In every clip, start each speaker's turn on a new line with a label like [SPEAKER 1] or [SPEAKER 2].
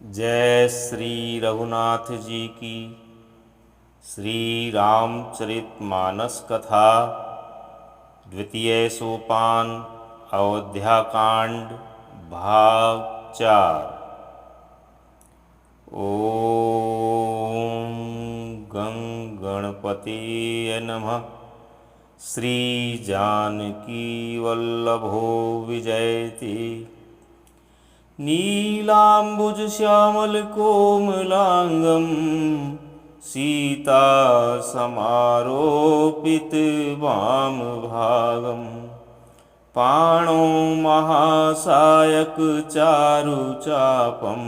[SPEAKER 1] जय श्री रघुनाथ जी की। श्री रामचरितमानस कथा द्वितीय सोपान अयोध्याकांड भाग 4। ओम गं गणपतये नमः। श्री जानकी वल्लभो विजयति। नीलाम्बुज श्यामल कोमलांगं सीता समारोपित वाम भागं पाणौ महासायक चारु चापं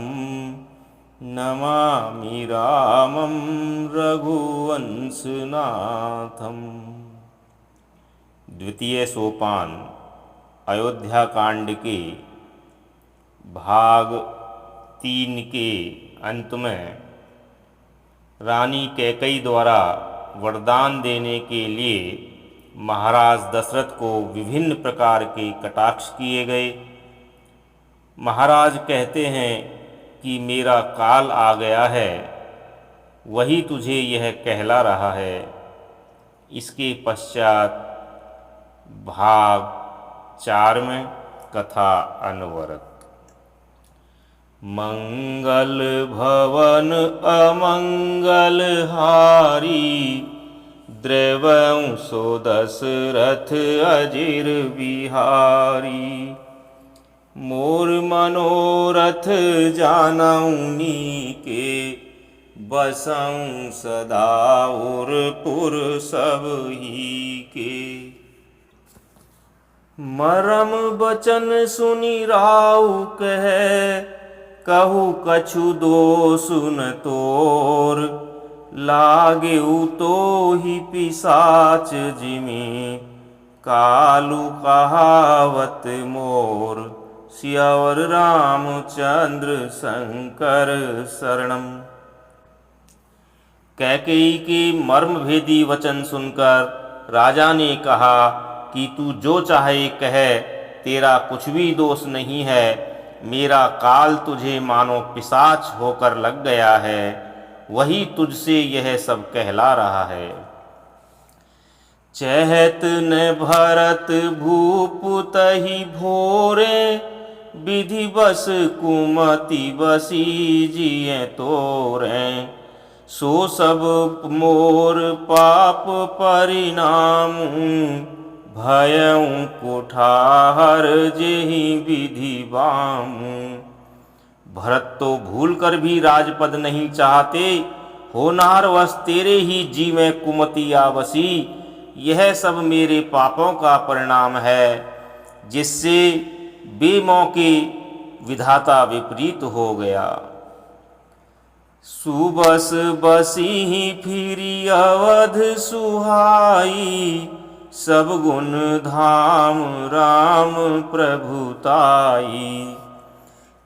[SPEAKER 1] नमामि रामं रघुवंशनाथम्। द्वितीय सोपान अयोध्या कांड के भाग 3 के अंत में रानी कैकई द्वारा वरदान देने के लिए महाराज दशरथ को विभिन्न प्रकार के कटाक्ष किए गए। महाराज कहते हैं कि मेरा काल आ गया है, वही तुझे यह कहला रहा है। इसके पश्चात भाग 4 में कथा अनवरत। मंगल भवन अमंगल हारी द्रवं सो दशरथ अजिर बिहारी। मोर मनोरथ जानऊ नीके बसऊं सदा उरपुर सब ही के। मरम बचन सुनि राउ कहे कहु कछु दोष न तोर। लागेउ तो ही पिशाच जिमि कालू कहावत मोर। सियावर रामचंद्र शंकर शरणम। कैकेयी के मर्म भेदी वचन सुनकर राजा ने कहा कि तू जो चाहे कह, तेरा कुछ भी दोष नहीं है। मेरा काल तुझे मानो पिशाच होकर लग गया है, वही तुझसे यह सब कहला रहा है। चहत न भरत भूप तहि भोरे विधि बस कुमति बसी जिये तोरे। सो सब मोर पाप परिणाम भयं कुठार जेहि विधि बामु। भरत तो भूल कर भी राजपद नहीं चाहते, होनहार वश तेरे ही जी में कुमति आवसी। यह सब मेरे पापों का परिणाम है, जिससे बेमौके विधाता विपरीत हो गया। सुबस बसी फिरी अवध सुहाई सब गुण धाम राम प्रभुताई।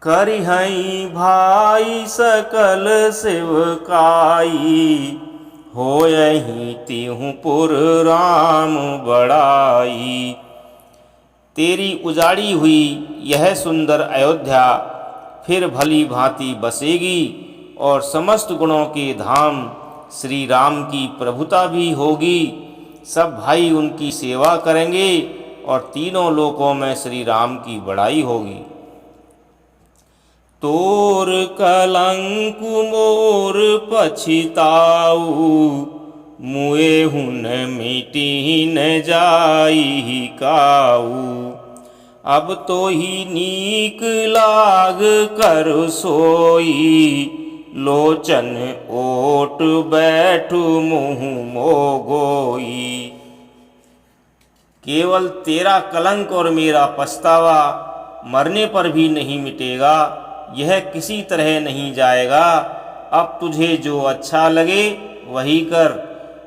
[SPEAKER 1] करिहई भाई सकल सेवकाई होयहि तिहु पुर राम बड़ाई। तेरी उजाड़ी हुई यह सुंदर अयोध्या फिर भली भांति बसेगी और समस्त गुणों के धाम श्री राम की प्रभुता भी होगी। सब भाई उनकी सेवा करेंगे और तीनों लोकों में श्री राम की बड़ाई होगी। तोर कलंकु मोर पछिताऊ मुए हुन मिटी न जाई काऊ। अब तो ही नीक लाग कर सोई लोचन ओट बैठु मुँह मोगोई। केवल तेरा कलंक और मेरा पछतावा मरने पर भी नहीं मिटेगा, यह किसी तरह नहीं जाएगा। अब तुझे जो अच्छा लगे वही कर।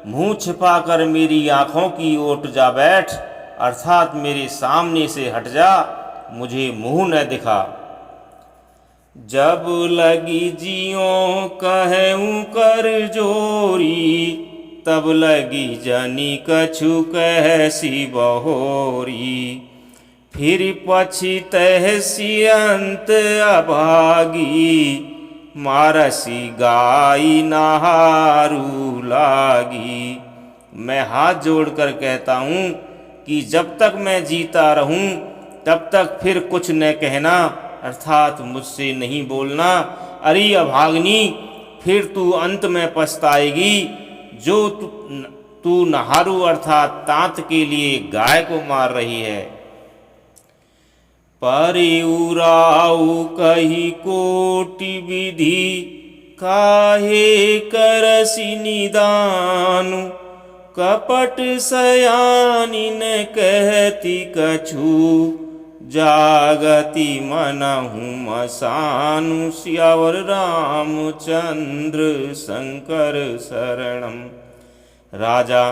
[SPEAKER 1] मुँह छिपाकर मेरी आँखों की ओट जा बैठ, अर्थात मेरे सामने से हट जा, मुझे मुँह न दिखा। जब लगी जियों कहूँ कर जोरी तब लगी जनी कछु कहसी बहोरी। फिर पछितहि सियंत अभागी मारसी गाई नहारू लागी। मैं हाथ जोड़कर कहता हूँ कि जब तक मैं जीता रहूँ तब तक फिर कुछ न कहना, अर्थात मुझसे नहीं बोलना। अरे अभागिनी, फिर तू अंत में पछताएगी। जो तू नहारू अर्थात तांत के लिए गाय को मार रही है। परिउराऊ कही कोटि विधि, काहे करसी निदानु। कपट सयानी न कहती कछु, जागति मनहु मसानु। सियावर रामचंद्र शंकर शरणम। राजा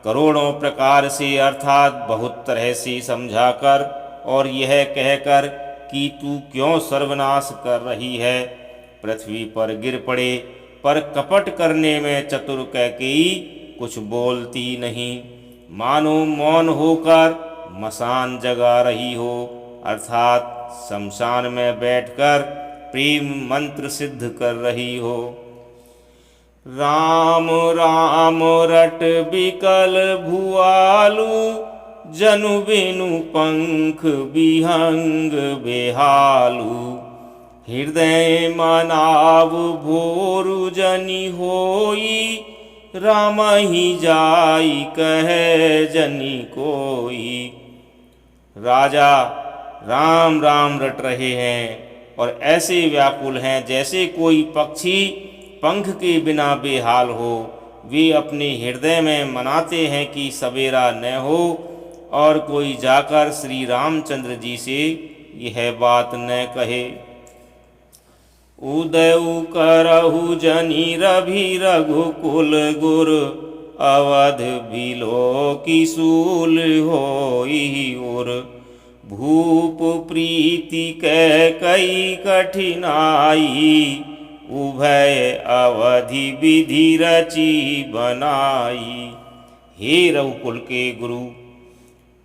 [SPEAKER 1] करोड़ों प्रकार से अर्थात बहुत तरह से समझाकर और यह कहकर कि तू क्यों सर्वनाश कर रही है, पृथ्वी पर गिर पड़े। पर कपट करने में चतुर कैकेयी कुछ बोलती नहीं, मानो मौन होकर मसान जगा रही हो, अर्थात शमशान में बैठकर प्रेम मंत्र सिद्ध कर रही हो। राम राम रट बिकल भुआलू, जनु बिनु पंख विहंग बेहालू। हृदय मनाव भोरु जनि होई, राम ही जाई कहे जनि कोई। राजा राम राम रट रहे हैं और ऐसे व्याकुल हैं जैसे कोई पक्षी पंख के बिना बेहाल हो। वे अपने हृदय में मनाते हैं कि सवेरा न हो और कोई जाकर श्री रामचंद्र जी से यह बात न कहे। उदय करहु जनि रवि रघुकुल गुर, अवध बिलो की सूल होई उर। भूप प्रीति कई कठिनाई, उभय अवधि विधि रची बनाई। हे रघुकुल के गुरु,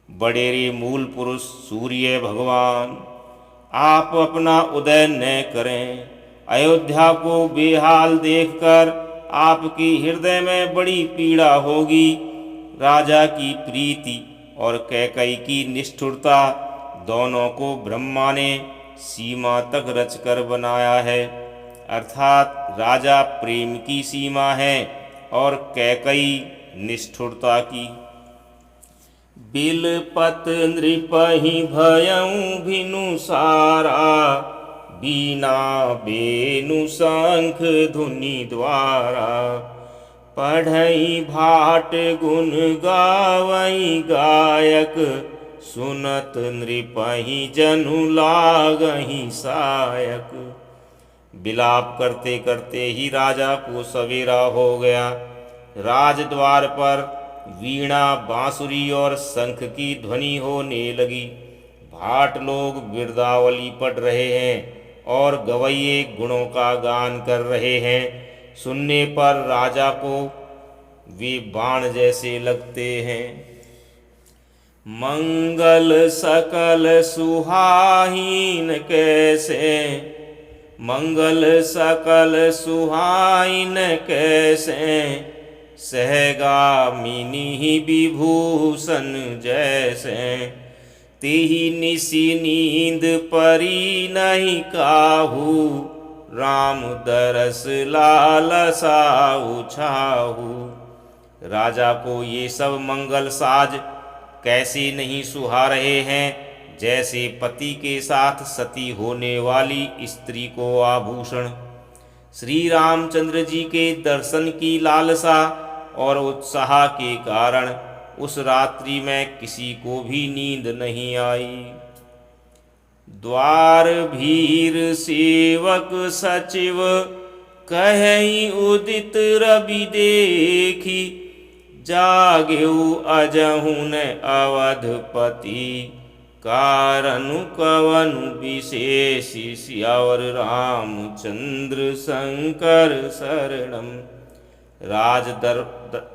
[SPEAKER 1] बड़ेरे मूल पुरुष सूर्य भगवान, आप अपना उदय न करें। अयोध्या को बेहाल देखकर आपके हृदय में बड़ी पीड़ा होगी। राजा की प्रीति और कैकई की निष्ठुरता दोनों को ब्रह्मा ने सीमा तक रचकर बनाया है, अर्थात राजा प्रेम की सीमा है और कैकई निष्ठुरता की। बिलपत नृपहि भयउ भिनु सारा, बीना बेनु शंख धुनि द्वारा। पढ़ई भाट गुण गावई गायक, सुनत नृपहि जनु लागहि सायक। विलाप करते करते ही राजा को सवेरा हो गया। राजद्वार पर वीणा बांसुरी और शंख की ध्वनि होने लगी। भाट लोग बिरदावली पढ़ रहे हैं और गवैये गुणों का गान कर रहे हैं। सुनने पर राजा को वे बाण जैसे लगते हैं। मंगल सकल सुहाइन कैसे, मंगल सकल सुहाइन कैसे। सहगामिनी विभूषण जैसे, तेहि निशि नींद परी नहीं काहू। राम दरस लालसा उछाहू। राजा को ये सब मंगल साज कैसे नहीं सुहा रहे हैं, जैसे पति के साथ सती होने वाली स्त्री को आभूषण। श्री रामचंद्र जी के दर्शन की लालसा और उत्साह के कारण उस रात्रि में किसी को भी नींद नहीं आई। द्वार भीर सेवक सचिव, कहि उदित रवि देखी। जागेउ अजहुन अवधपति, कारनु कवनु विशेष। सियावर रामचंद्र शंकर शरणम।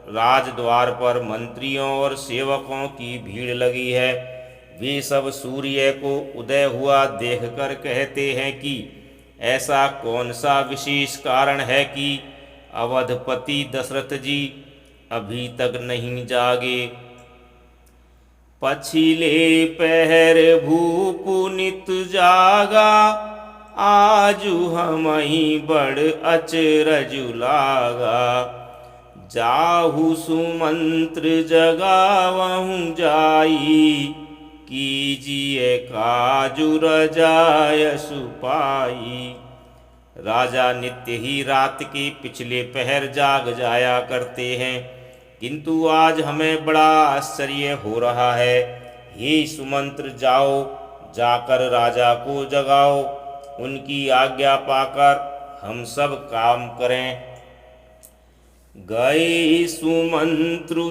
[SPEAKER 1] राजद्वार पर मंत्रियों और सेवकों की भीड़ लगी है। वे सब सूर्य को उदय हुआ देखकर कहते हैं कि ऐसा कौन सा विशेष कारण है कि अवधपति दशरथ जी अभी तक नहीं जागे। पछिले पहर भूप नित जागा, आजु हमहि बड़ अचरजु लागा। जाहु सुमंत्र जगावहु जाई, कीजिए काजु रजायसु पाई। राजा नित्य ही रात के पिछले पहर जाग जाया करते हैं, किंतु आज हमें बड़ा आश्चर्य हो रहा है। हे सुमंत्र, जाओ, जाकर राजा को जगाओ, उनकी आज्ञा पाकर हम सब काम करें। गए सुमंत्रु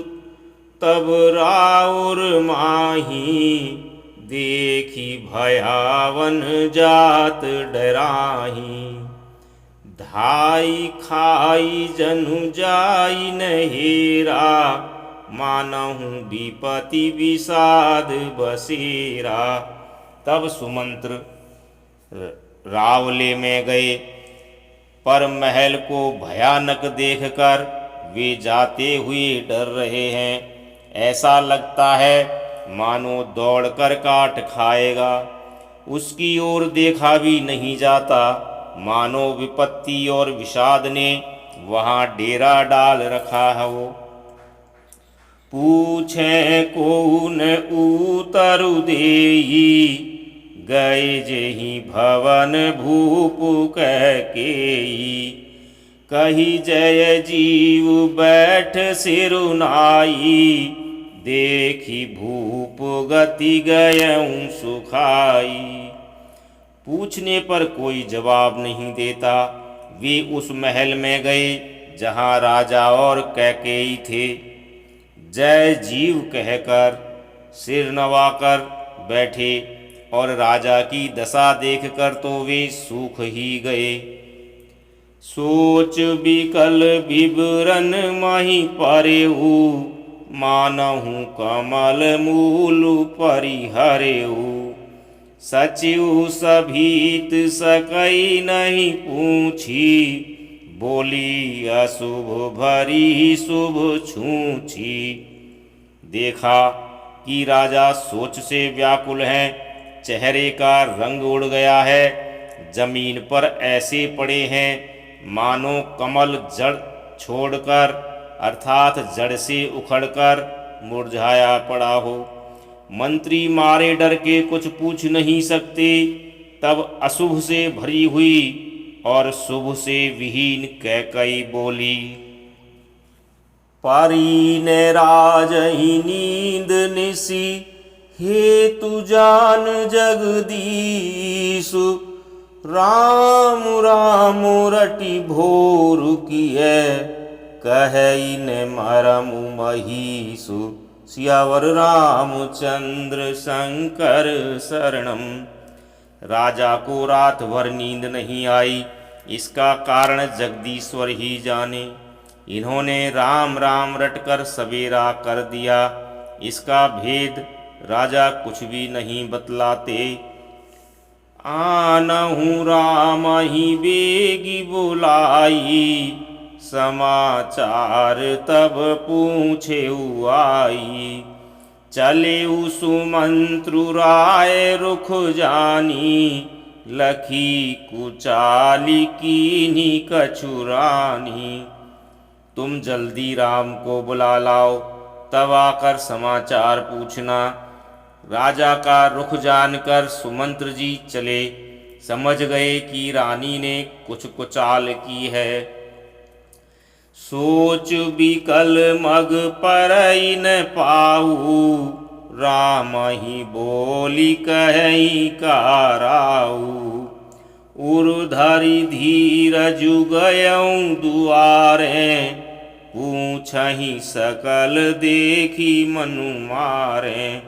[SPEAKER 1] तब राउर माही, देखी भयावन जात डराही। धाई खाई जनु जाई नहेरा, मानहु विपति विषाद बसेरा। तब सुमंत्र रावले में गए, पर महल को भयानक देखकर वे जाते हुए डर रहे हैं। ऐसा लगता है मानो दौड़कर काट खाएगा। उसकी ओर देखा भी नहीं जाता, मानो विपत्ति और विषाद ने वहाँ डेरा डाल रखा है। वो पूछे को न उतरु देई, गए जेहि भवन भूप कह केई। कही जय जीव बैठ सिरुनाई, देखी भूप गति गयऊं सुखाई। पूछने पर कोई जवाब नहीं देता। वे उस महल में गए जहाँ राजा और कैकेयी थे। जय जीव कहकर सिर नवाकर बैठे, और राजा की दशा देखकर तो वे सूख ही गए। सोच विकल विवरण मही परेऊ, मानहु कमल मूल परिहरेऊ। सचिव सभीत सकई नहीं पूछी, बोली अशुभ भरी शुभ छूछी। देखा कि राजा सोच से व्याकुल हैं, चेहरे का रंग उड़ गया है, जमीन पर ऐसे पड़े हैं मानो कमल जड़ छोड़कर अर्थात जड़ से उखड़कर मुरझाया पड़ा हो। मंत्री मारे डर के कुछ पूछ नहीं सकते। तब अशुभ से भरी हुई और शुभ से विहीन कैकई बोली, पारी ने राजही नींद निसी, हेतु जान जगदीशु। राम राम रटि भोर किए, कहई ने मरमु महीसु। सियावर रामचंद्र शंकर शरणम। राजा को रात भर नींद नहीं आई, इसका कारण जगदीश्वर ही जाने। इन्होंने राम राम रटकर सवेरा कर दिया, इसका भेद राजा कुछ भी नहीं बतलाते। आनहु राम ही बेगी बुलाई, समाचार तब पूछे आई। चले सुमंत्रु राय रुख जानी, लखी कुचाली कीनी कछुरानी। तुम जल्दी राम को बुला लाओ, तब आकर समाचार पूछना। राजा का रुख जानकर सुमंत्र जी चले, समझ गए कि रानी ने कुछ कुचाल की है। सोच बिकल मग परई न पाऊ, राम ही बोली कही काराऊ। उर्धरि धीरजु गयऊं दुआरे, पूछहि सकल देखी मनु मारे।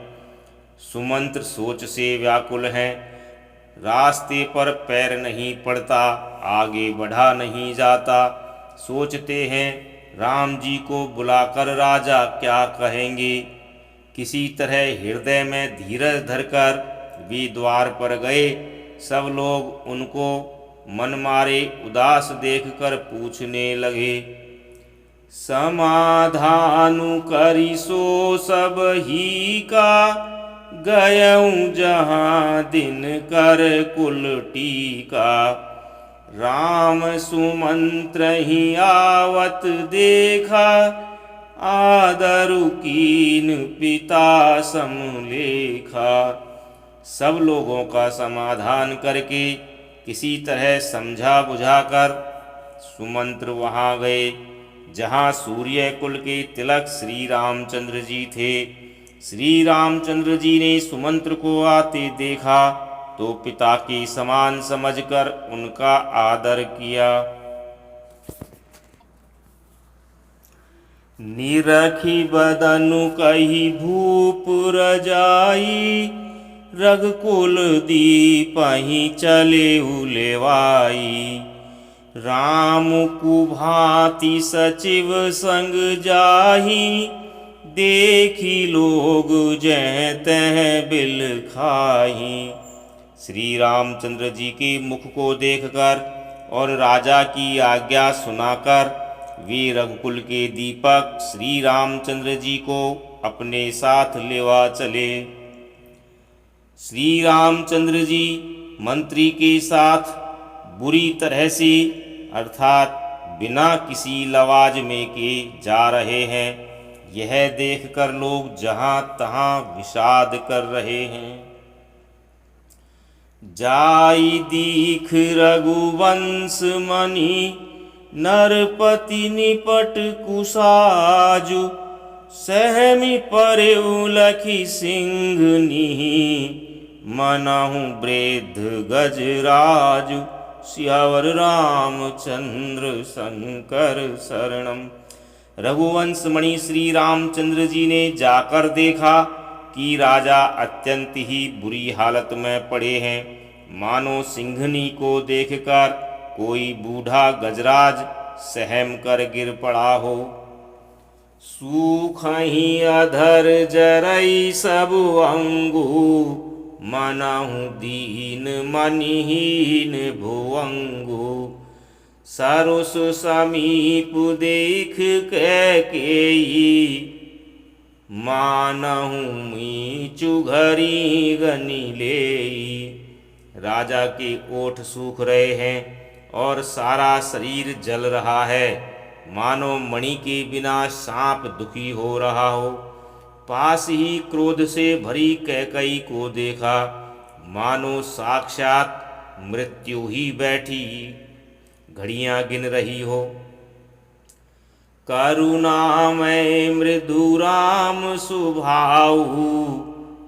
[SPEAKER 1] सुमंत्र सोच से व्याकुल हैं, रास्ते पर पैर नहीं पड़ता, आगे बढ़ा नहीं जाता। सोचते हैं राम जी को बुलाकर राजा क्या कहेंगे। किसी तरह हृदय में धीरज धरकर वे द्वार पर गए। सब लोग उनको मन मारे उदास देखकर पूछने लगे। समाधानु करी सो सब ही का, गयऊँ जहाँ दिन कर कुल टीका। राम सुमंत्र ही आवत देखा, आदरु कीन पिता समलेखा। सब लोगों का समाधान करके किसी तरह समझा बुझाकर सुमंत्र वहाँ गए जहाँ सूर्य कुल के तिलक श्री रामचंद्र जी थे। श्री रामचंद्र जी ने सुमंत्र को आते देखा तो पिता के समान समझकर उनका आदर किया। निरखी बदनु कही भूप रजाई, रघुकुल दीपहि चले उलेवाई। राम कुभांति सचिव संग जाहि, देखी लोग जय तह बिल खाही। श्री रामचंद्र जी के मुख को देखकर और राजा की आज्ञा सुनाकर वे रघुकुल के दीपक श्री रामचंद्र जी को अपने साथ लेवा चले। श्री रामचंद्र जी मंत्री के साथ बुरी तरह से अर्थात बिना किसी लवाजमे के जा रहे हैं, यह देखकर लोग जहाँ तहाँ विषाद कर रहे हैं। जाई दीख रघुवंश मणि, नरपति निपट कुसाजु। सहमी परे लखी सिंघनी, मनहु वृद्ध गजराजु। सियावर रामचंद्र शंकर शरणम। रघुवंश मणि श्री रामचंद्र जी ने जाकर देखा कि राजा अत्यंत ही बुरी हालत में पड़े हैं, मानो सिंघनी को देखकर कोई बूढ़ा गजराज सहम कर गिर पड़ा हो। सूखहि अधर जरई सब अंगु, मनहु दीन मनिहीन भुअंगु। सरुस समीप देख कैकेयी, मानहु मीचु घरी गनि लेई। राजा के ओठ सूख रहे हैं और सारा शरीर जल रहा है, मानो मणि के बिना सांप दुखी हो रहा हो। पास ही क्रोध से भरी कैकई को देखा, मानो साक्षात मृत्यु ही बैठी घड़ियां गिन रही हो। करुणामय मृदु राम सुभाऊ,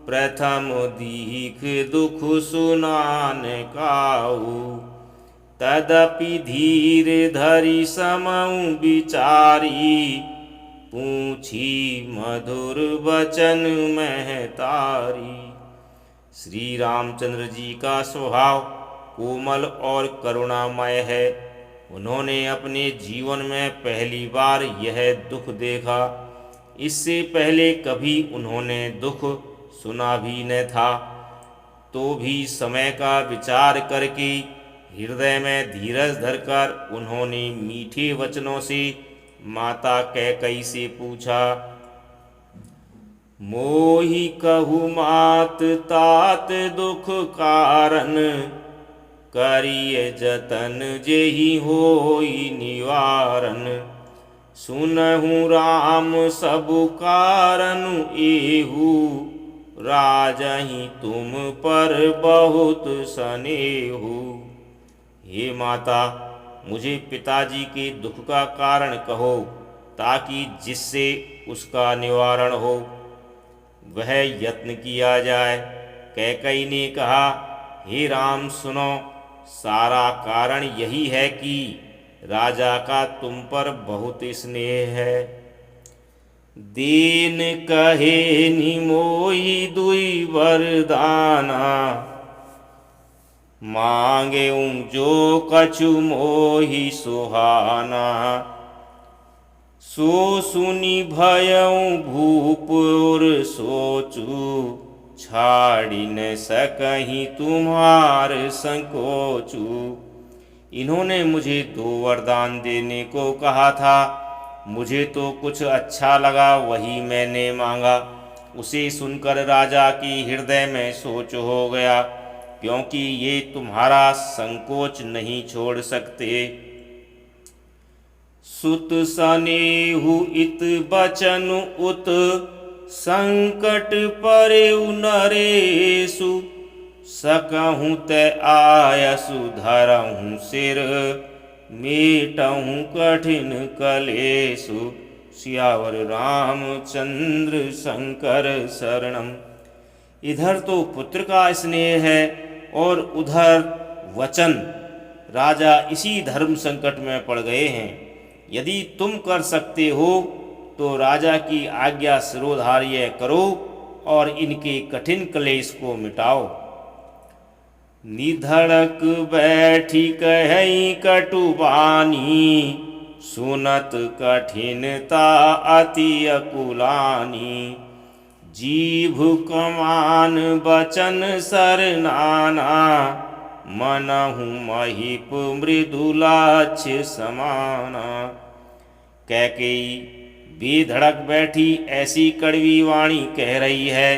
[SPEAKER 1] प्रथम दीख दुख सुनान काऊ। तदपि धीर धरि समऊ विचारी, पूछी मधुर वचन महतारी। श्री रामचंद्र जी का स्वभाव कोमल और करुणामय है। उन्होंने अपने जीवन में पहली बार यह दुख देखा। इससे पहले कभी उन्होंने दुख सुना भी न था। तो भी समय का विचार करके हृदय में धीरज धरकर उन्होंने मीठे वचनों से माता कैकई से पूछा। मोहि कहु मात तात दुख कारण, करिय जतन जेहि होई निवारण। सुनहु राम सबु कारण एहू, राजहि तुम पर बहुत स्नेहु। हे माता, मुझे पिताजी के दुख का कारण कहो, ताकि जिससे उसका निवारण हो वह यत्न किया जाए। कैकई ने कहा, हे राम सुनो, सारा कारण यही है कि राजा का तुम पर बहुत स्नेह है। दीन कहे निमोई दुई वरदाना, मांगे जो कछु मोहि सुहाना। सो सुनि भयउ भूप और सोचू, छाड़ी न सकहि तुम्हार संकोचू। इन्होंने मुझे 2 वरदान देने को कहा था। मुझे तो कुछ अच्छा लगा, वही मैंने मांगा। उसे सुनकर राजा की हृदय में सोच हो गया, क्योंकि ये तुम्हारा संकोच नहीं छोड़ सकते। सुत सनेहु इत बचन उत संकट परेउ नरेषु। सकहूँ ते आयसु धरहूँ सिर मेटहूँ कठिन कलेषु। सियावर रामचंद्र शंकर शरणम। इधर तो पुत्र का स्नेह है और उधर वचन। राजा इसी धर्म संकट में पड़ गए हैं। यदि तुम कर सकते हो तो राजा की आज्ञा शिरोधार्य करो और इनके कठिन क्लेश को मिटाओ। निधड़क बैठी कहीं कटुबानी, सुनत कठिनता अति अकुलानी। जीभ कमान बचन सरनाना, मनहु महिप मृदुलाक्ष समाना। कैकेयी बेधड़क बैठी ऐसी कड़वी वाणी कह रही है,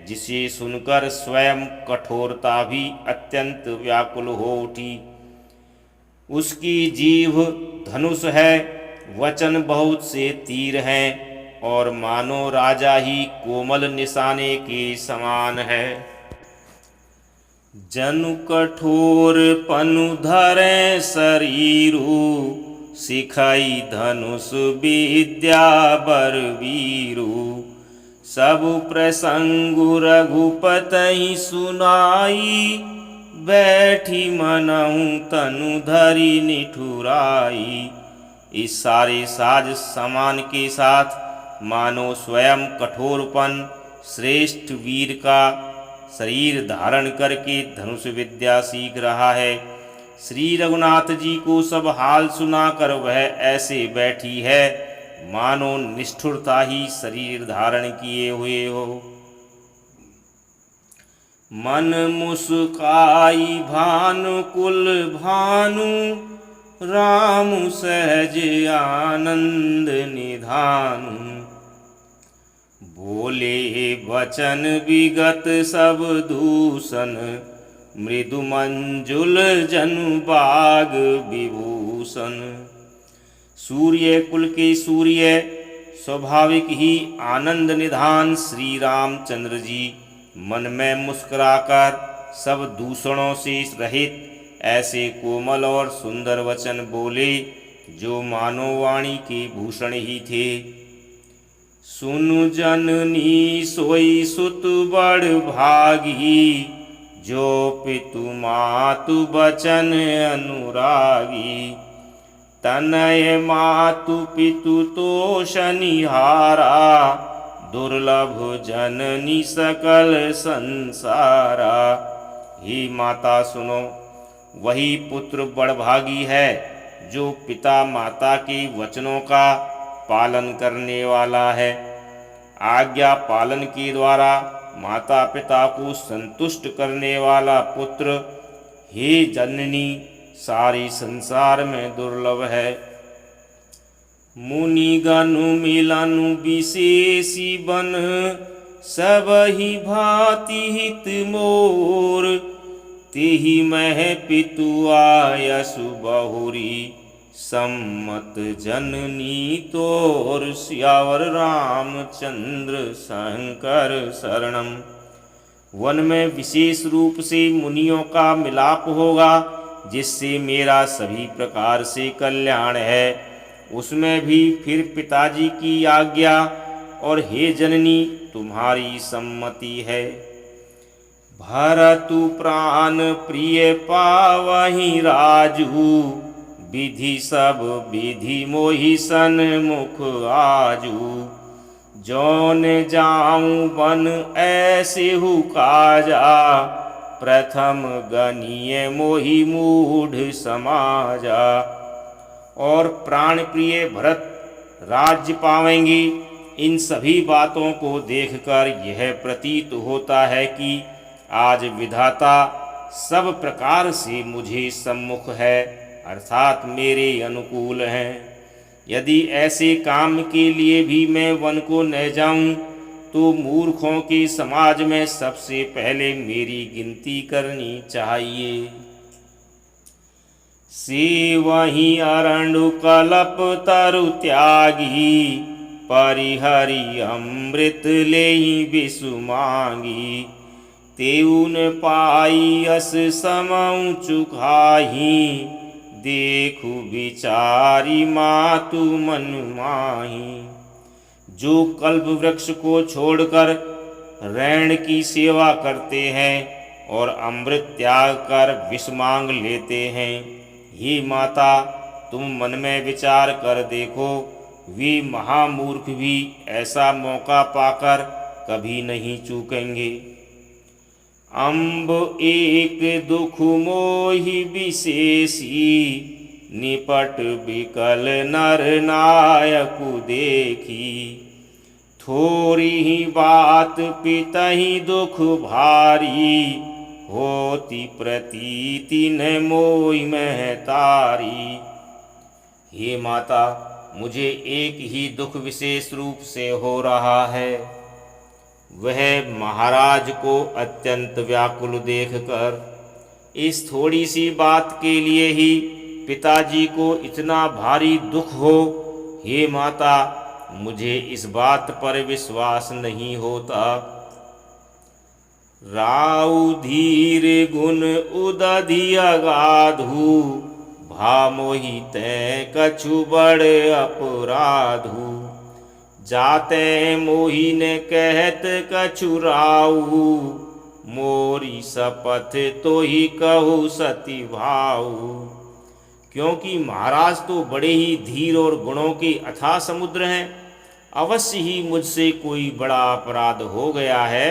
[SPEAKER 1] जिसे सुनकर स्वयं कठोरता भी अत्यंत व्याकुल हो उठी। उसकी जीभ धनुष है, वचन बहुत से तीर हैं, और मानो राजा ही कोमल निशाने के समान है। जनु कठोर पनु धरे शरीरु, सिखाई धनुष विद्या बरवीरु। सब प्रसंगु रघुपति सुनाई, बैठी मनहु तनु धरी निठुराई। इस सारे साज समान के साथ मानो स्वयं कठोरपन श्रेष्ठ वीर का शरीर धारण करके धनुष विद्या सीख रहा है। श्री रघुनाथ जी को सब हाल सुनाकर वह ऐसे बैठी है, मानो निष्ठुरता ही शरीर धारण किए हुए हो। मन मुस्काई भानुकुल भानु, राम सहज आनंद निधानु। बोले वचन विगत सब दूषण, मृदु मंजुल जनु बाग विभूषण। सूर्य कुल के सूर्य स्वाभाविक ही आनंद निधान श्री रामचंद्र जी मन में मुस्कुराकर सब दूषणों से रहित ऐसे कोमल और सुंदर वचन बोले, जो मानो वाणी के भूषण ही थे। सुनु जननी सोई सुत बड़ भागी, जो पितु मातु बचन अनुरागी। तनय मातु पितु तोषनिहारा, दुर्लभ जननी सकल संसारा। ही माता सुनो, वही पुत्र बड़भागी है जो पिता माता के वचनों का पालन करने वाला है। आज्ञा पालन के द्वारा माता पिता को संतुष्ट करने वाला पुत्र हे जननी सारे संसार में दुर्लभ है। मुनि गनु मिलनु विशेषी बन, सब ही भांति हित मोर। तेहि मह पितु आयसु बहुरी, सम्मत जननी तोर। सियावर रामचंद्र शंकर शरणम। वन में विशेष रूप से मुनियों का मिलाप होगा, जिससे मेरा सभी प्रकार से कल्याण है। उसमें भी फिर पिताजी की आज्ञा और हे जननी तुम्हारी सम्मति है। भरतु प्राण प्रिय पावहि राजू, विधि सब विधि मोहि सन्मुख आजू। जौन जाऊं बन ऐसे हु काजा, प्रथम गनीय मोहि मूढ़ समाजा। और प्राण प्रिय भरत राज्य पावेंगे। इन सभी बातों को देखकर यह प्रतीत होता है कि आज विधाता सब प्रकार से मुझे सम्मुख है अर्थात मेरे अनुकूल हैं। यदि ऐसे काम के लिए भी मैं वन को न जाऊं तो मूर्खों के समाज में सबसे पहले मेरी गिनती करनी चाहिए। से वही अरण्य कल्प तरु त्यागी, परिहरि अमृत लेहि विषु मांगी। तेउन पाई अस समऊ चुकाही, देखु विचारी मातु मन माही। जो कल्प वृक्ष को छोड़कर रैण की सेवा करते हैं और अमृत त्याग कर विष मांग लेते हैं, हे माता तुम मन में विचार कर देखो, वे महामूर्ख भी ऐसा मौका पाकर कभी नहीं चूकेंगे। अम्ब एक दुख मोहि विशेषी, निपट बिकल नर नायकु देखी। थोड़ी ही बात पितहि दुख भारी, होती प्रतीति न मोहि महतारी। हे माता मुझे एक ही दुख विशेष रूप से हो रहा है, वह महाराज को अत्यंत व्याकुल देखकर। इस थोड़ी सी बात के लिए ही पिताजी को इतना भारी दुख हो। हे माता मुझे इस बात पर विश्वास नहीं होता। राउ धीर गुण उदधि अगाधु, भामोहि तै कछु बड़ अपराधु। जाते मोहि ने कहत कछु राउ, मोरी शपथ तो ही कहु सती भाऊ। क्योंकि महाराज तो बड़े ही धीर और गुणों के अथाह समुद्र हैं, अवश्य ही मुझसे कोई बड़ा अपराध हो गया है,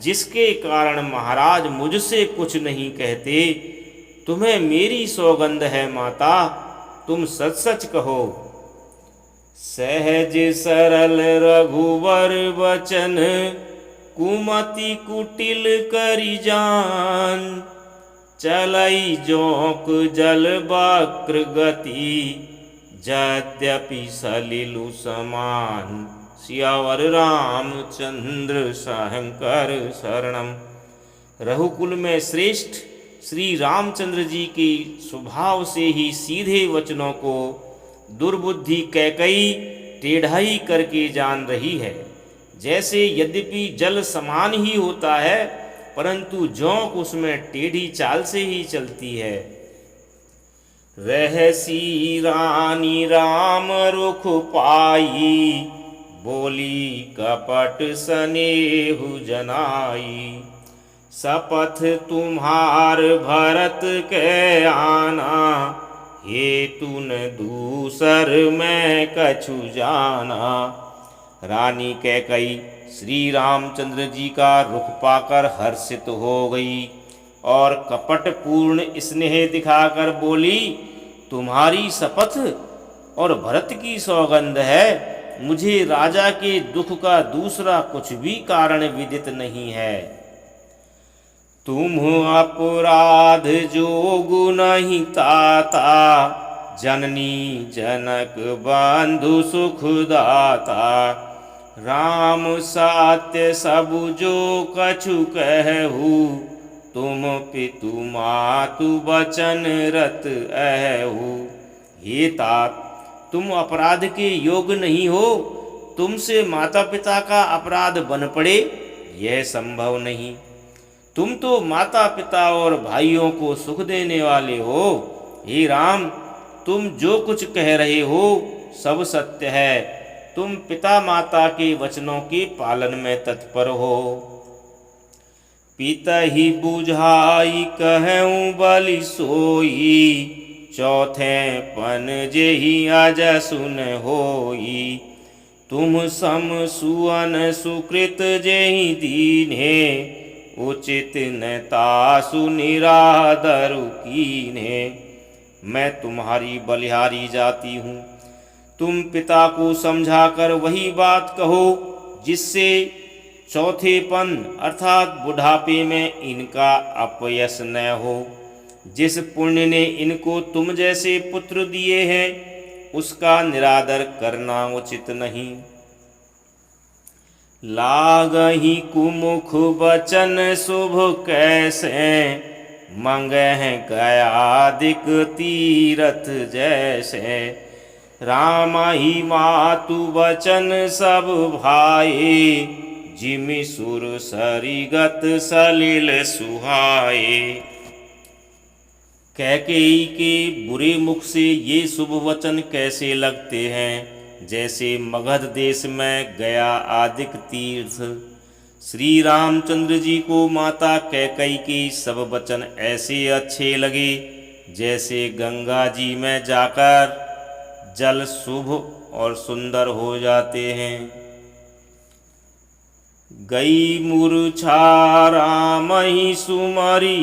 [SPEAKER 1] जिसके कारण महाराज मुझसे कुछ नहीं कहते। तुम्हें मेरी सौगंध है माता, तुम सच सच कहो। सहज सरल रघुवर वचन, कुमति कुटिल करि जान। चलई जोंक जल वक्र गति, यद्यपि सलिलु समान। सियावर रामचंद्र सहंकर शरणम। रघुकुल में श्रेष्ठ श्री रामचंद्र जी के स्वभाव से ही सीधे वचनों को दुर्बुद्धि कैकई टेढ़ाई करके जान रही है। जैसे यद्यपि जल समान ही होता है, परंतु जोंक उसमें टेढ़ी चाल से ही चलती है। रहसी रानी राम रुख पाई, बोली कपट स्नेहु जनाई। शपथ तुम्हार भरत के आना, हेतु न दूसर मैं कछु जाना। रानी कैकई श्री रामचंद्र जी का रुख पाकर हर्षित हो गई और कपट पूर्ण स्नेह दिखाकर बोली, तुम्हारी शपथ और भरत की सौगंध है, मुझे राजा के दुख का दूसरा कुछ भी कारण विदित नहीं है। तुम अपराध जोगु नहीं ताता, जननी जनक बंधु सुखदाता। राम सत्य सब जो कछु कहू, तुम पितु मातु बचन रत अहू। हे तात तुम अपराध के योग नहीं हो, तुमसे माता पिता का अपराध बन पड़े यह संभव नहीं। तुम तो माता पिता और भाइयों को सुख देने वाले हो। हे राम तुम जो कुछ कह रहे हो सब सत्य है, तुम पिता माता के वचनों के पालन में तत्पर हो। पिता ही बुझाई कहूँ बलि सोई, चौथे पन जेहि अज सुन होई। तुम सम सुअन सुकृत जेहि दीन्हे, उचित न तासु निरादरु कीन्हे। मैं तुम्हारी बलिहारी जाती हूँ, तुम पिता को समझाकर वही बात कहो जिससे चौथेपन अर्थात बुढ़ापे में इनका अपयश न हो। जिस पुण्य ने इनको तुम जैसे पुत्र दिए हैं उसका निरादर करना उचित नहीं। लागहि कुमुख बचन शुभ कैसे, मंगह गयादिक तीरथ जैसे। राम ही मातु बचन सब भाए, जिमि सुर सरिगत सलिल सुहाए। कैकेयी के बुरे मुख से ये शुभ वचन कैसे लगते हैं, जैसे मगध देश में गया आदिक तीर्थ। श्री रामचंद्र जी को माता कैकेयी के सब वचन ऐसे अच्छे लगे जैसे गंगा जी में जाकर जल शुभ और सुंदर हो जाते हैं। गई मूर्छा रामहि सुमरी,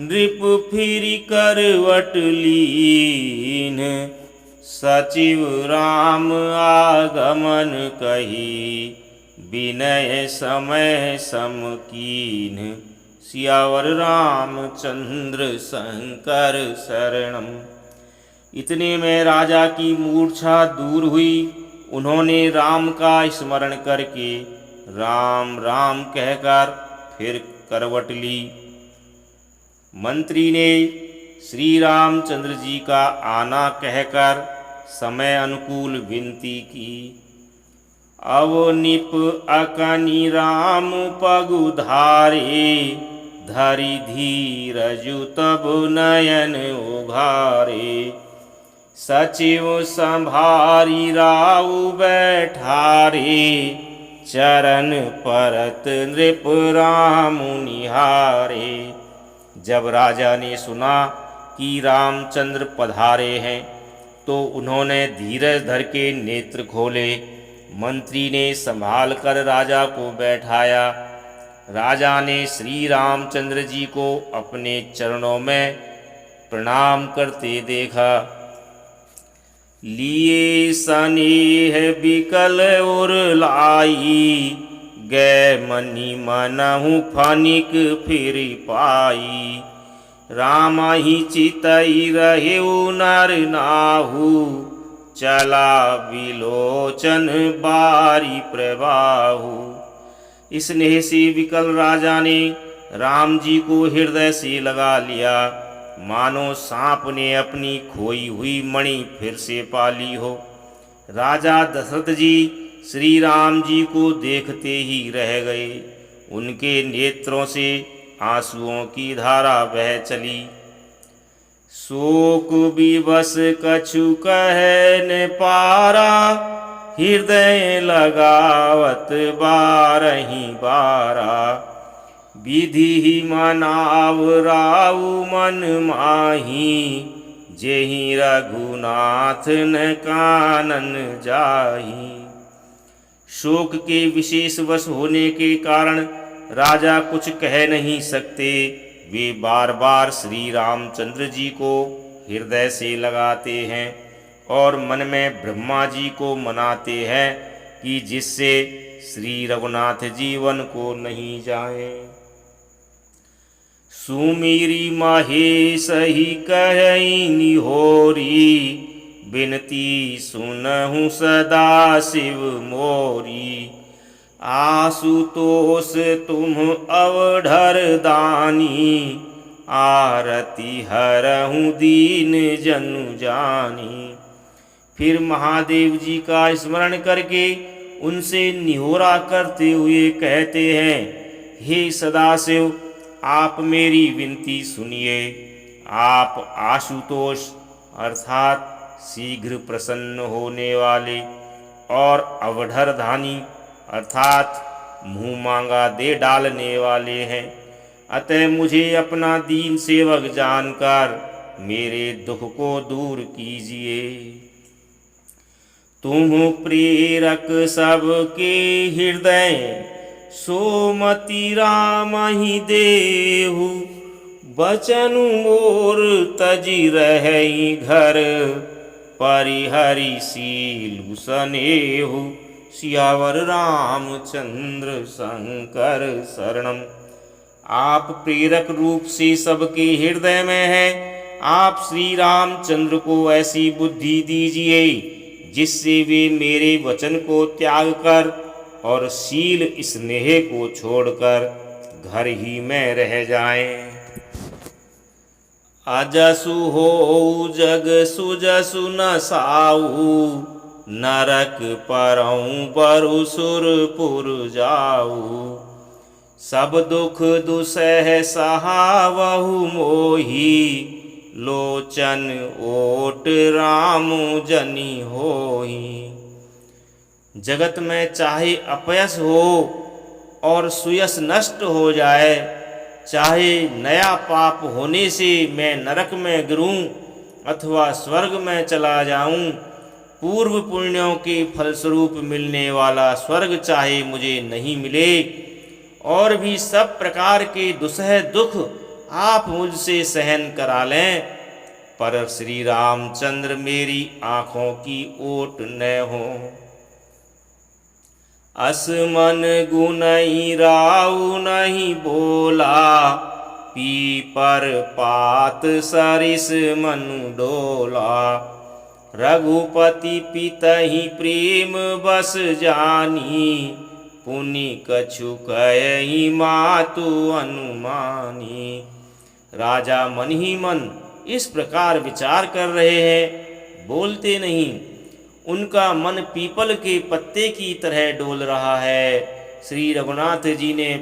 [SPEAKER 1] नृप फिरि करवट लीन। सचिव राम आगमन कही, विनय समय सम कीन। सियावर रामचंद्र शंकर शरणम। इतने में राजा की मूर्छा दूर हुई। उन्होंने राम का स्मरण करके राम राम कहकर फिर करवट ली। मंत्री ने श्री रामचंद्र जी का आना कहकर समय अनुकूल विनती की। अवनिप अकनि राम पगुधारे, धरि धीरजु तब नयन उघारे। सचिव संभारी राउ बैठारे, चरण परत नृप राम निहारे। जब राजा ने सुना कि रामचंद्र पधारे हैं तो उन्होंने धीरज धर के नेत्र खोले। मंत्री ने संभाल कर राजा को बैठाया। राजा ने श्री रामचंद्र जी को अपने चरणों में प्रणाम करते देखा। लिए सनेह बिकल और लाई, गै मनि मनहु फनिक फिर पाई। राम ही चितई रहेउ नर नाहु, चला विलोचन बारी प्रबाहु। इस स्नेह से विकल राजा ने राम जी को हृदय से लगा लिया, मानो सांप ने अपनी खोई हुई मणि फिर से पाली हो। राजा दशरथ जी श्री राम जी को देखते ही रह गए। उनके नेत्रों से आंसुओं की धारा बह चली। शोक विवश कछु कह न पारा, हृदय लगावत बारही बारा। विधि मनाव राउ मन माही, जेहि रघुनाथ न कानन जाही। शोक के विशेष वश होने के कारण राजा कुछ कह नहीं सकते। वे बार बार श्री रामचंद्र जी को हृदय से लगाते हैं और मन में ब्रह्मा जी को मनाते हैं कि जिससे श्री रघुनाथ जीवन को नहीं जाए। सुमीरी महेश ही कहि निहोरी, बिनती सुनहु सदा शिव मोरी। आशुतोष तुम अवधर दानी, आरती हरहु दीन जनु जानी। फिर महादेव जी का स्मरण करके उनसे निहोरा करते हुए कहते हैं, हे सदाशिव, आप मेरी विनती सुनिए। आप आशुतोष अर्थात शीघ्र प्रसन्न होने वाले और अवधर धानी अर्थात मुँह मांगा दे डालने वाले हैं। अतः मुझे अपना दीन सेवक जानकर मेरे दुख को दूर कीजिए। तुम प्रेरक सबके हृदय, सोमति राम ही देहु। बचनु मोर तजी रही घर, परिहरि सीलु सनेहु। सियावर रामचंद्र शंकर शरणम। आप प्रेरक रूप से सबके हृदय में हैं। आप श्री रामचंद्र को ऐसी बुद्धि दीजिए जिससे वे मेरे वचन को त्याग कर और शील स्नेह को छोड़कर घर ही में रह जाएं। अजसु हो जग सुजसु न साऊ, नरक परऊँ बरु सुरपुर जाऊ। सब दुख दुसह सहावहु मोही, लोचन ओट राम जनि होई। जगत में चाहे अपयश हो और सुयश नष्ट हो जाए, चाहे नया पाप होने से मैं नरक में गिरूं अथवा स्वर्ग में चला जाऊं, पूर्व पुण्यों के फलस्वरूप मिलने वाला स्वर्ग चाहे मुझे नहीं मिले, और भी सब प्रकार के दुसह दुख आप मुझसे सहन करा लें, पर श्री रामचंद्र मेरी आँखों की ओट न हो। असमन गुनई राउ नहीं बोला, पीपर पात सरिस मनु डोला। रघुपति पितहि प्रेम बस जानी, पुनि कछु कहि मातु अनुमानी। राजा मन ही मन इस प्रकार विचार कर रहे हैं, बोलते नहीं। उनका मन पीपल के पत्ते की तरह डोल रहा है। श्री रघुनाथ जी ने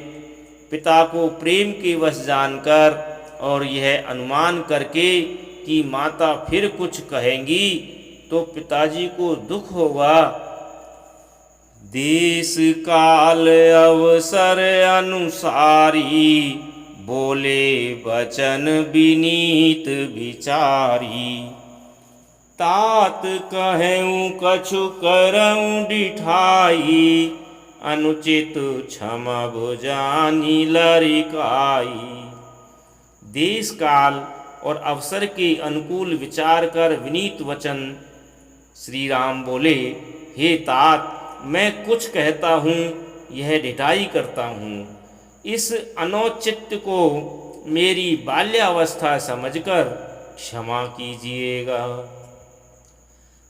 [SPEAKER 1] पिता को प्रेम के वश जानकर और यह अनुमान करके कि माता फिर कुछ कहेंगी तो पिताजी को दुख होगा, देश काल अवसर अनुसारी, बोले वचन विनीत विचारी। तात कहूँ कछु करऊँ डिठाई, अनुचित क्षमा भुजानी लरिकाई। देश काल और अवसर के अनुकूल विचार कर विनीत वचन श्री राम बोले, हे तात, मैं कुछ कहता हूँ यह ढिठाई करता हूँ। इस अनौचित्य को मेरी बाल्यावस्था समझकर क्षमा कीजिएगा।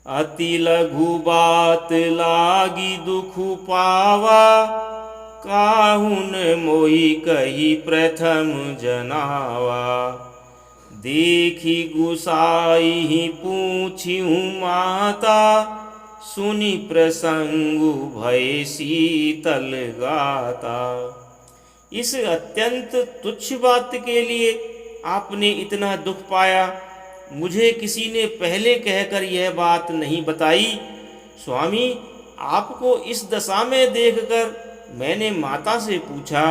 [SPEAKER 1] अति लघु बात लागी दुख पावा, काहुन मोहि कही प्रथम जनावा। देखी गुसाई पूछिहु माता, सुनि प्रसंगु भय शीतल गाता। इस अत्यंत तुच्छ बात के लिए आपने इतना दुख पाया, मुझे किसी ने पहले कहकर यह बात नहीं बताई। स्वामी, आपको इस दशा में देखकर मैंने माता से पूछा।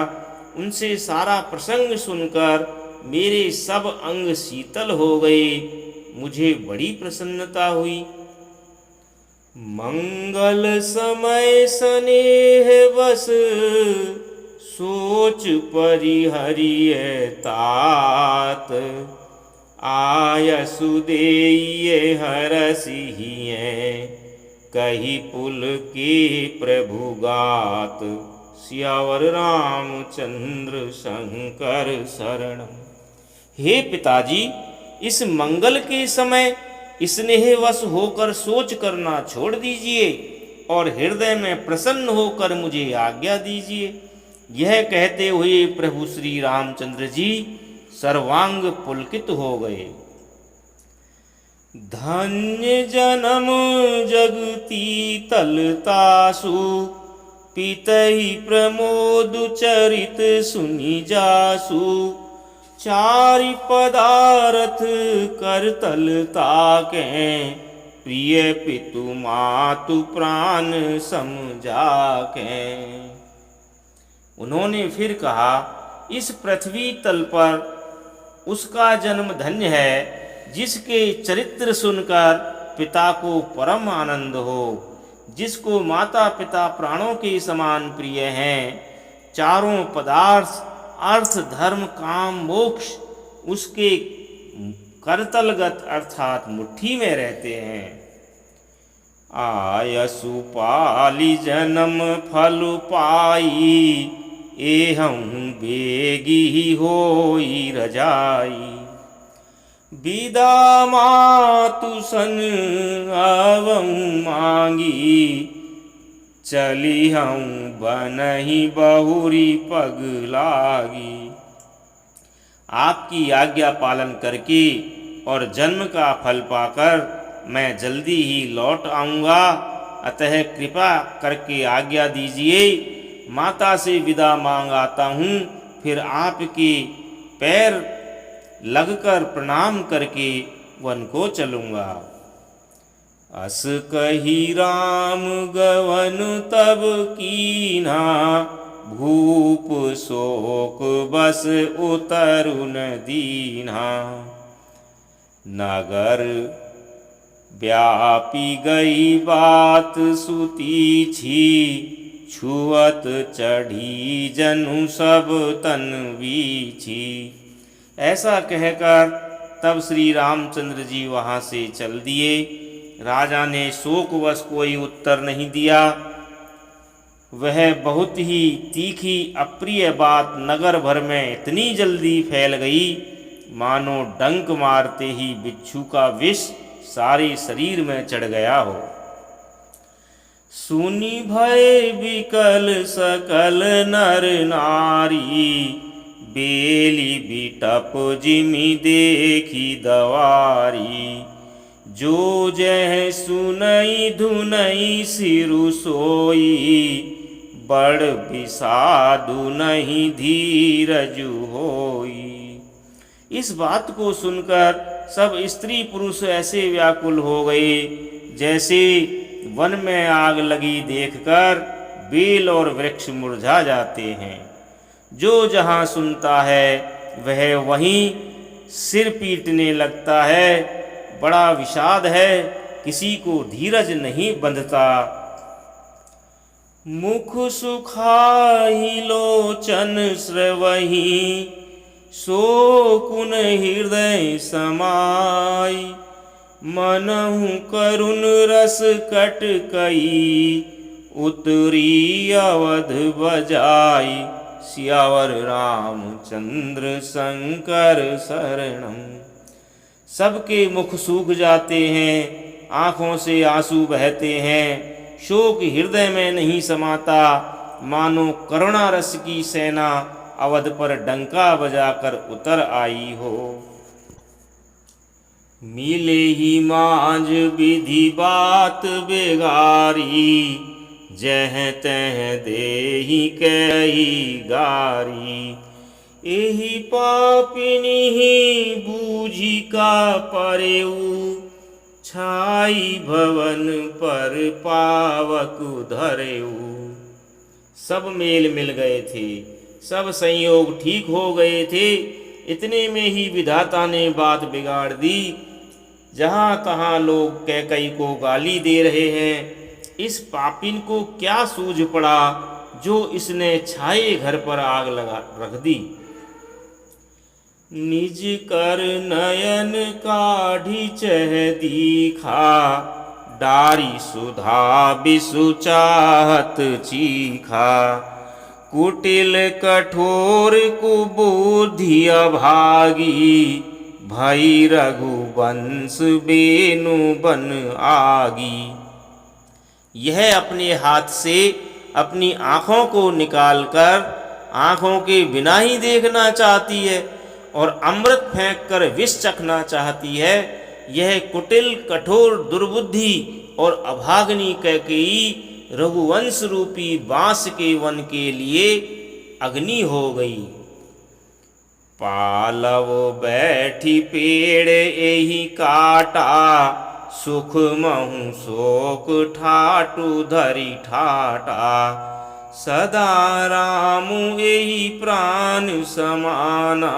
[SPEAKER 1] उनसे सारा प्रसंग सुनकर मेरे सब अंग शीतल हो गए, मुझे बड़ी प्रसन्नता हुई। मंगल समय स्नेह बस, सोच परिहरिय तात। आयसु देइये हरसिहिये, कही पुल के प्रभु गात। सियावर रामचंद्र शंकर शरणम। हे पिताजी, इस मंगल के समय स्नेहवश होकर सोच करना छोड़ दीजिए और हृदय में प्रसन्न होकर मुझे आज्ञा दीजिए। यह कहते हुए प्रभु श्री रामचंद्र जी सर्वांग पुलकित हो गए। धन्य जन्म जगती तलतासु, पितहि प्रमोद चरित सुनि जासु। चारि पदारथ करतल ताके, प्रिय पितु मातु प्राण समझाके। उन्होंने फिर कहा, इस पृथ्वी तल पर उसका जन्म धन्य है जिसके चरित्र सुनकर पिता को परम आनंद हो, जिसको माता पिता प्राणों के समान प्रिय हैं। चारों पदार्थ अर्थ धर्म काम मोक्ष उसके करतलगत अर्थात मुट्ठी में रहते हैं। आयसु पाली जन्म फल पाई, एहं बेगी होई रजाई। विदा मातु सन आवहु मांगी, चली हूँ बनहि बहुरी पग लागी। आपकी आज्ञा पालन करके और जन्म का फल पाकर मैं जल्दी ही लौट आऊँगा, अतः कृपा करके आज्ञा दीजिए। माता से विदा मांग आता हूँ, फिर आपके पैर लगकर प्रणाम करके वन को चलूँगा। अस कही राम गवन तब कीन्हा, भूप शोक बस उतरु न दीन्हा। नगर व्यापी गई बात सुती छी, छुअत चढ़ी जनु सब तन बीछी। ऐसा कहकर तब श्री रामचंद्र जी वहाँ से चल दिए। राजा ने शोकवश कोई उत्तर नहीं दिया। वह बहुत ही तीखी अप्रिय बात नगर भर में इतनी जल्दी फैल गई, मानो डंक मारते ही बिच्छू का विष सारे शरीर में चढ़ गया हो। सुनी भय विकल सकल नर नारी, बेली बिटप जिमि देखी दवारी। जो जह सुनई धुनई सिरु सोई, बड़ विषादु नहीं धीरजु होई। इस बात को सुनकर सब स्त्री पुरुष ऐसे व्याकुल हो गए जैसे वन में आग लगी देखकर बेल और वृक्ष मुरझा जाते हैं। जो जहाँ सुनता है वह वहीं सिर पीटने लगता है। बड़ा विषाद है, किसी को धीरज नहीं बंधता। मुख सुखाही लोचन स्रवही, शोकुन हृदय समाई। मनहु करुण रस कट कई, उतरी अवध बजाई। सियावर रामचंद्र शंकर शरणम। सबके मुख सूख जाते हैं, आँखों से आंसू बहते हैं। शोक हृदय में नहीं समाता, मानो करुणा रस की सेना अवध पर डंका बजाकर उतर आई हो। मिले ही मांझ विधि बात बेगारी, जह तह देहि कही गारी। एहि पापिनी ही बूझी का परेऊ, छाई भवन पर पावक धरेऊ। सब मेल मिल गए थे, सब संयोग ठीक हो गए थे। इतने में ही विधाता ने बात बिगाड़ दी। जहाँ तहाँ लोग कैकई को गाली दे रहे हैं। इस पापिन को क्या सूझ पड़ा जो इसने छाए घर पर आग लगा रख दी। निज कर नयन काढ़ी चह दीखा, डारी सुधा बिसु चाहत चीखा। कुटिल कठोर कुबुद्धि अभागी, भई रघुवंश बेनु बन आगी। यह अपने हाथ से अपनी आँखों को निकालकर आँखों के बिना ही देखना चाहती है और अमृत फेंक कर विष चखना चाहती है। यह कुटिल कठोर दुर्बुद्धि और अभाग्नि कैकेयी रघुवंश रूपी बांस के वन के लिए अग्नि हो गई। पालव बैठी पेड़ एही काटा, सुख महु शोक ठाटू धरी ठाटा। सदा रामु एही प्राण समाना,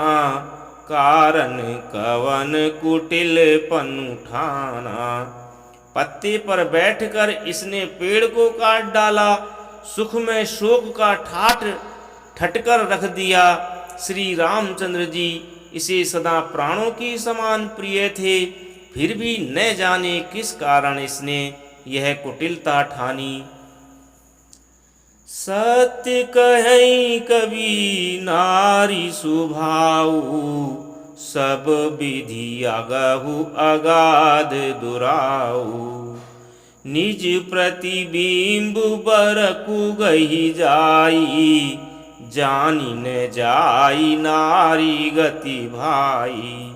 [SPEAKER 1] कारण कवन कुटिल पनु ठाना। पत्ते पर बैठकर इसने पेड़ को काट डाला, सुख में शोक का ठाट ठटकर रख दिया। श्री रामचंद्र जी इसे सदा प्राणों की समान प्रिय थे, फिर भी न जाने किस कारण इसने यह कुटिलता ठानी। सत्य कहीं कवि नारी सुभाऊ, सब विधि अगहु अगाध दुराऊ। निज प्रतिबिंब बरकु गही जाई, जानी न जाई नारी गति भाई।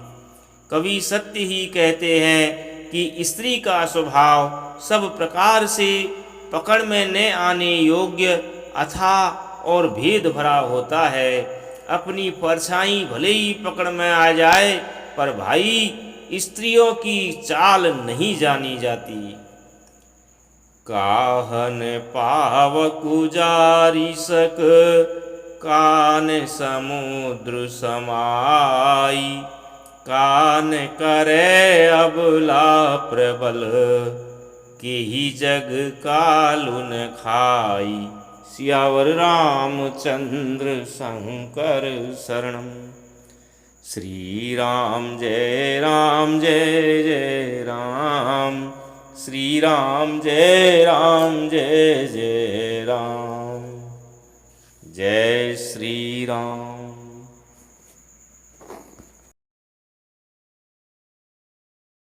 [SPEAKER 1] कवि सत्य ही कहते हैं कि स्त्री का स्वभाव सब प्रकार से पकड़ में न आने योग्य अथाह और भेद भरा होता है। अपनी परछाई भले ही पकड़ में आ जाए, पर भाई स्त्रियों की चाल नहीं जानी जाती। काहन पावकु जारी सक, कान समुद्र समाई। कान करे अबला प्रबल, केहि जग कालु न खाई। सियावर रामचंद्र शंकर शरणम। श्री राम जय राम जय जय राम। श्री राम जय राम जय जय राम। जय श्री राम।